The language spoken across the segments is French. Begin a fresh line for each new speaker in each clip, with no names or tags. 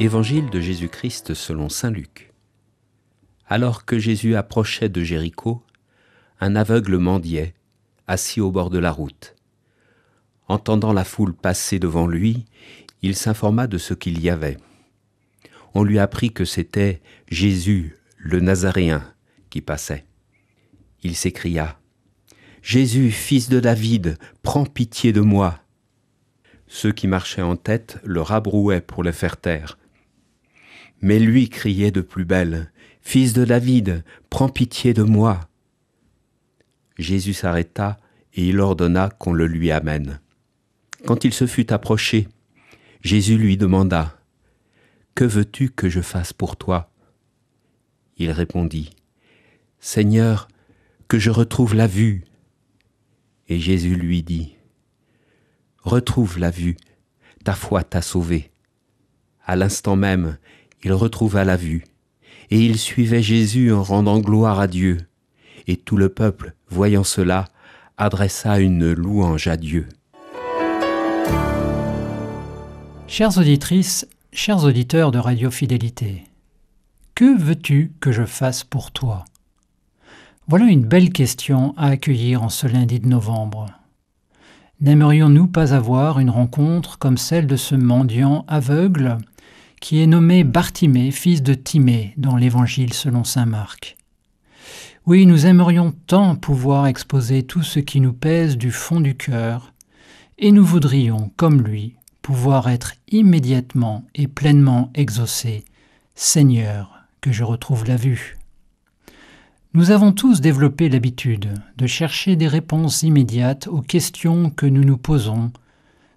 Évangile de Jésus-Christ selon saint Luc. Alors que Jésus approchait de Jéricho, un aveugle mendiait, assis au bord de la route. Entendant la foule passer devant lui, il s'informa de ce qu'il y avait. On lui apprit que c'était Jésus, le Nazaréen, qui passait. Il s'écria : « Jésus, fils de David, prends pitié de moi !» Ceux qui marchaient en tête le rabrouaient pour le faire taire. Mais lui criait de plus belle : « Fils de David, prends pitié de moi !» Jésus s'arrêta et il ordonna qu'on le lui amène. Quand il se fut approché, Jésus lui demanda : « Que veux-tu que je fasse pour toi ?» Il répondit : « Seigneur, que je retrouve la vue. » Et Jésus lui dit : « Retrouve la vue, ta foi t'a sauvé. » À l'instant même, il retrouva la vue, et il suivait Jésus en rendant gloire à Dieu. Et tout le peuple, voyant cela, adressa une louange à Dieu.
Chères auditrices, chers auditeurs de Radio Fidélité, que veux-tu que je fasse pour toi ? Voilà une belle question à accueillir en ce lundi de novembre. N'aimerions-nous pas avoir une rencontre comme celle de ce mendiant aveugle qui est nommé Bartimée, fils de Timée, dans l'Évangile selon saint Marc ? Oui, nous aimerions tant pouvoir exposer tout ce qui nous pèse du fond du cœur, et nous voudrions, comme lui, pouvoir être immédiatement et pleinement exaucés. Seigneur, que je retrouve la vue. Nous avons tous développé l'habitude de chercher des réponses immédiates aux questions que nous nous posons,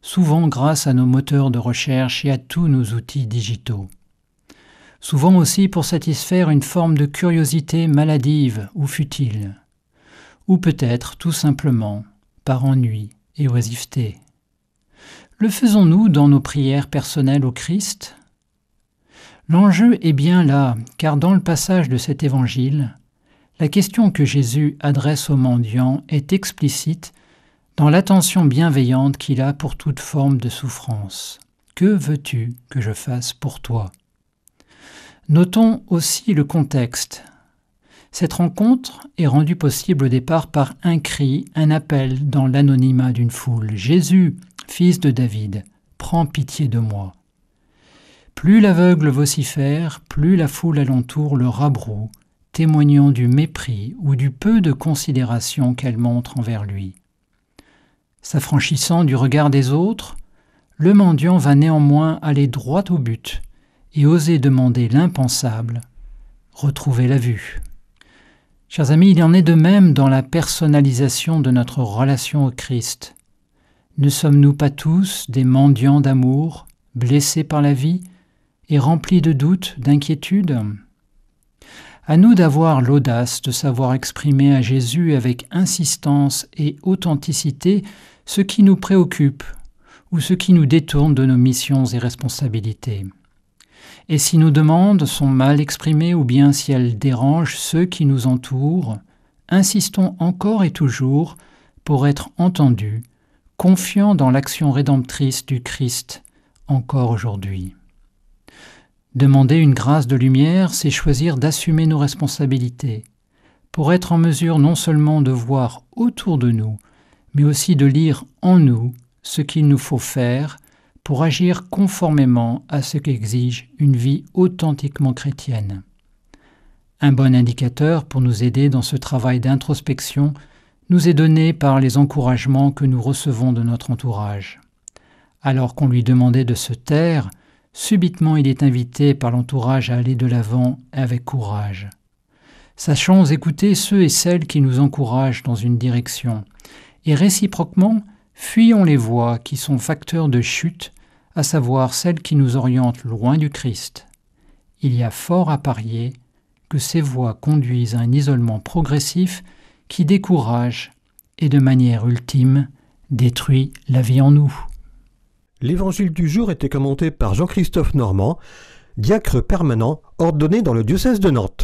souvent grâce à nos moteurs de recherche et à tous nos outils digitaux. Souvent aussi pour satisfaire une forme de curiosité maladive ou futile, ou peut-être tout simplement par ennui et oisiveté. Le faisons-nous dans nos prières personnelles au Christ ? L'enjeu est bien là, car dans le passage de cet évangile, la question que Jésus adresse au mendiant est explicite dans l'attention bienveillante qu'il a pour toute forme de souffrance. Que veux-tu que je fasse pour toi ? Notons aussi le contexte. Cette rencontre est rendue possible au départ par un cri, un appel dans l'anonymat d'une foule. « Jésus, fils de David, prends pitié de moi !» Plus l'aveugle vocifère, plus la foule alentour le rabroue, témoignant du mépris ou du peu de considération qu'elle montre envers lui. S'affranchissant du regard des autres, le mendiant va néanmoins aller droit au but et oser demander l'impensable, retrouver la vue. Chers amis, il en est de même dans la personnalisation de notre relation au Christ. Ne sommes-nous pas tous des mendiants d'amour, blessés par la vie et remplis de doutes, d'inquiétudes ? À nous d'avoir l'audace de savoir exprimer à Jésus avec insistance et authenticité ce qui nous préoccupe ou ce qui nous détourne de nos missions et responsabilités. Et si nos demandes sont mal exprimées ou bien si elles dérangent ceux qui nous entourent, insistons encore et toujours pour être entendus, confiants dans l'action rédemptrice du Christ encore aujourd'hui. Demander une grâce de lumière, c'est choisir d'assumer nos responsabilités, pour être en mesure non seulement de voir autour de nous, mais aussi de lire en nous ce qu'il nous faut faire pour agir conformément à ce qu'exige une vie authentiquement chrétienne. Un bon indicateur pour nous aider dans ce travail d'introspection nous est donné par les encouragements que nous recevons de notre entourage. Alors qu'on lui demandait de se taire, subitement il est invité par l'entourage à aller de l'avant avec courage. Sachons écouter ceux et celles qui nous encouragent dans une direction, et réciproquement, fuyons les voies qui sont facteurs de chute, à savoir celles qui nous orientent loin du Christ. Il y a fort à parier que ces voies conduisent à un isolement progressif qui décourage et de manière ultime détruit la vie en nous.
L'évangile du jour était commenté par Jean-Christophe Normand, diacre permanent ordonné dans le diocèse de Nantes.